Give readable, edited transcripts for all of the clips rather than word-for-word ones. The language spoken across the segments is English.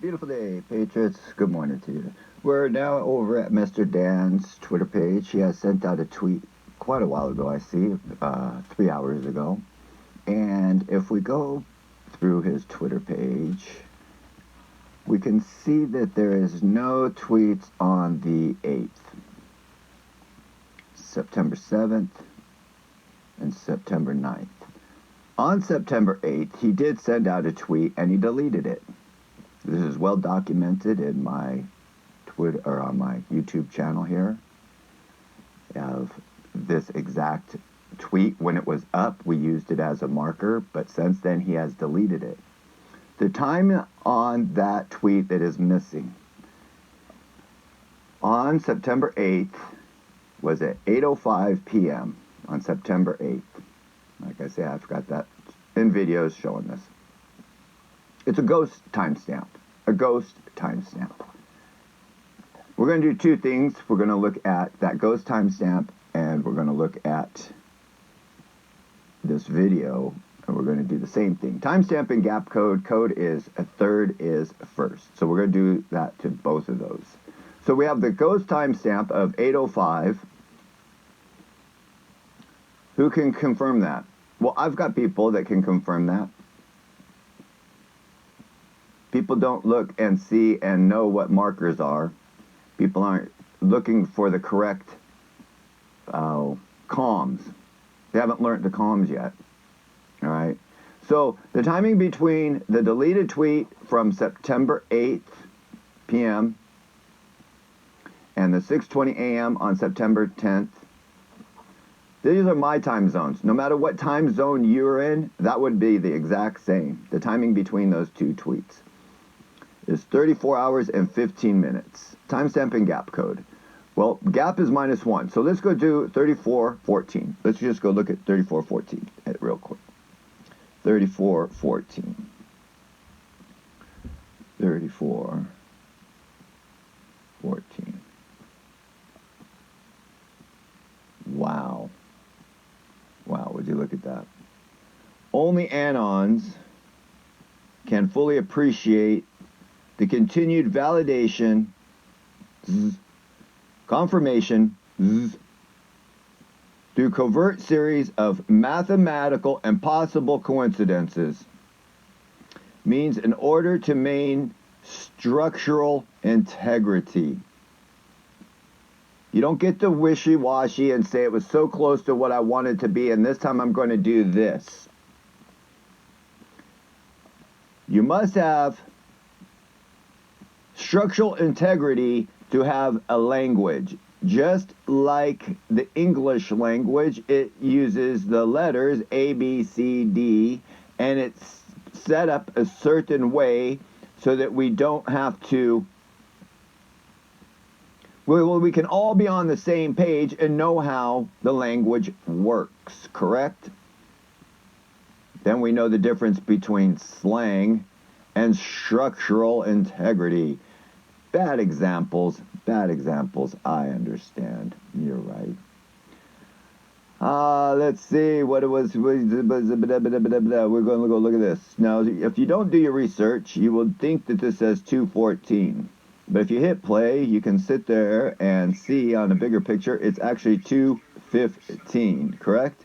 Beautiful day, Patriots. Good morning to you. We're now over at Mr. Dan's Twitter page. He has sent out a tweet quite a while ago, I see, 3 hours ago. And if we go through his Twitter page, we can see that there is no tweets on the 8th, September 7th, and September 9th. On September 8th, he did send out a tweet and he deleted it. This is well documented in my Twitter or on my YouTube channel here. Of this exact tweet when it was up, we used it as a marker, but since then he has deleted it. The time on that tweet that is missing on September 8th was at 8:05 p.m. on September 8th. Like I say, I've got that in videos showing this. It's a ghost timestamp. A ghost timestamp. We're going to do two things. We're going to look at that ghost timestamp, and we're going to look at this video, and we're going to do the same thing. Timestamp and gap code. Code is a third is first. So we're going to do that to both of those. So we have the ghost timestamp of 8:05. Who can confirm that? Well, I've got people that can confirm that. People don't look and see and know what markers are. People aren't looking for the correct comms. They haven't learned the comms yet. All right. So the timing between the deleted tweet from September 8th p.m. and the 6:20 a.m. on September 10th, these are my time zones. No matter what time zone you're in, that would be the exact same. The timing between those two tweets is 34 hours and 15 minutes. Timestamp and gap code. Well, gap is -1. So let's go do 34:14. Let's just go look at 34:14 real quick. 34:14. 34:14. Wow. Wow, would you look at that? Only Anons can fully appreciate the continued validation, confirmation, through covert series of mathematical and possible coincidences, means in order to maintain structural integrity. You don't get to wishy-washy and say it was so close to what I wanted to be and this time I'm going to do this. You must have structural integrity to have a language. Just like the English language, it uses the letters A, B, C, D, and it's set up a certain way so that we don't have to, we can all be on the same page and know how the language works, correct? Then we know the difference between slang and structural integrity. Bad examples, I understand. You're right. Let's see what it was. We're going to go look at this. Now, if you don't do your research, you will think that this says 2:14. But if you hit play, you can sit there and see on a bigger picture, it's actually 2:15, correct?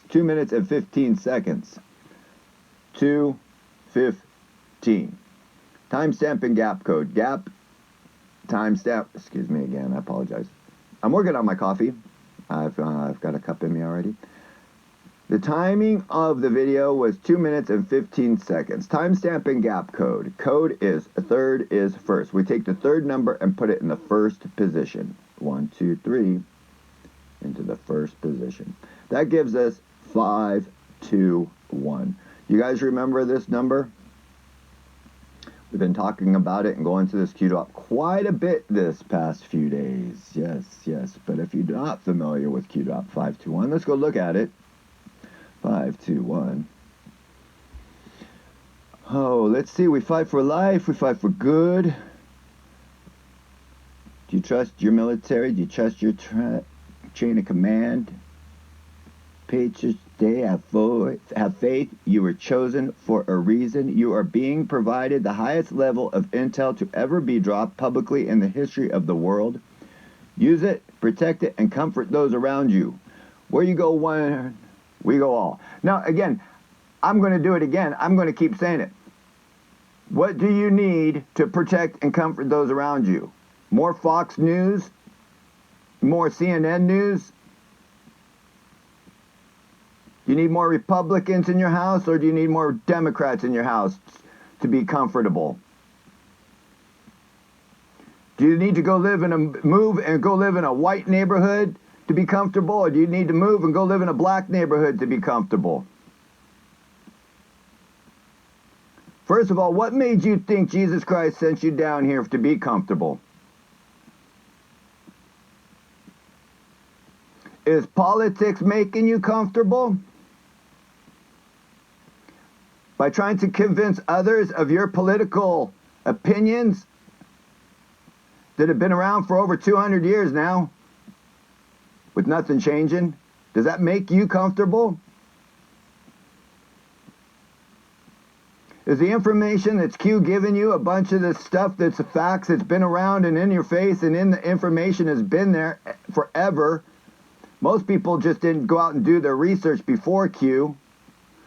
2 minutes and 15 seconds. 2:15. Timestamp and gap code. Gap, timestamp. Excuse me again. I apologize. I'm working on my coffee. I've got a cup in me already. The timing of the video was 2 minutes and 15 seconds. Timestamp and gap code. Code is third is first. We take the third number and put it in the first position. 1, 2, 3 into the first position. That gives us 5, 2, 1. You guys remember this number? We've been talking about it and going to this QDOP quite a bit this past few days. Yes. But if you're not familiar with QDOP 521, let's go look at it. 521. Oh, let's see. We fight for life. We fight for good. Do you trust your military? Do you trust your chain of command? Patriots Stay, have faith. You were chosen for a reason. You are being provided the highest level of intel to ever be dropped publicly in the history of the world. Use it, protect it, and comfort those around you. Where you go one, we go all. Now, again, I'm going to do it again. I'm going to keep saying it. What do you need to protect and comfort those around you? More Fox News? More CNN News? Do you need more Republicans in your house, or do you need more Democrats in your house to be comfortable? Do you need to move and go live in a white neighborhood to be comfortable, or do you need to move and go live in a black neighborhood to be comfortable? First of all, what made you think Jesus Christ sent you down here to be comfortable? Is politics making you comfortable? By trying to convince others of your political opinions that have been around for over 200 years now, with nothing changing? Does that make you comfortable? Is the information that's Q giving you a bunch of this stuff that's the facts that's been around and in your face and in the information has been there forever? Most people just didn't go out and do their research before Q.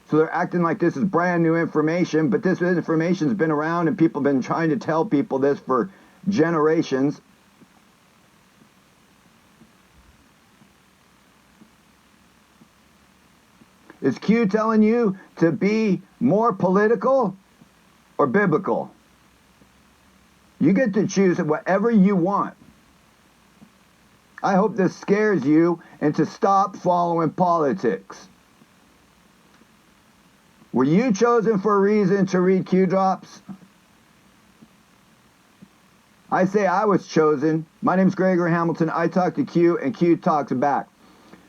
So they're acting like this is brand new information, but this information's been around and people have been trying to tell people this for generations. Is Q telling you to be more political or biblical? You get to choose whatever you want. I hope this scares you into stop following politics. Were you chosen for a reason to read Q drops? I say I was chosen. My name's Gregory Hamilton. I talk to Q and Q talks back.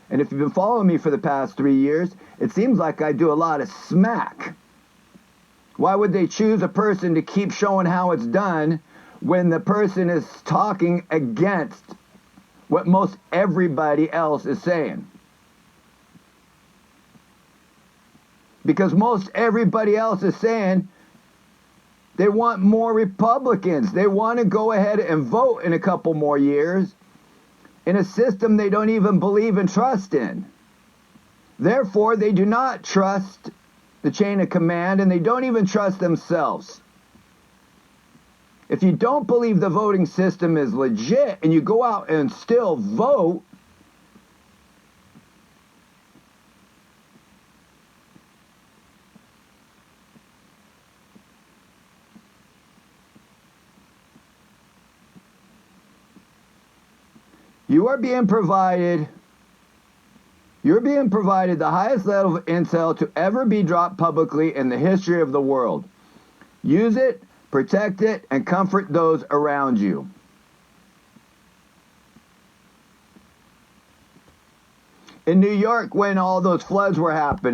And if you've been following me for the past 3 years, it seems like I do a lot of smack. Why would they choose a person to keep showing how it's done when the person is talking against what most everybody else is saying? Because most everybody else is saying they want more Republicans. They want to go ahead and vote in a couple more years in a system they don't even believe and trust in. Therefore, they do not trust the chain of command, and they don't even trust themselves. If you don't believe the voting system is legit and you go out and still vote, you're being provided the highest level of intel to ever be dropped publicly in the history of the world. Use it, protect it, and comfort those around you. In New York, when all those floods were happening,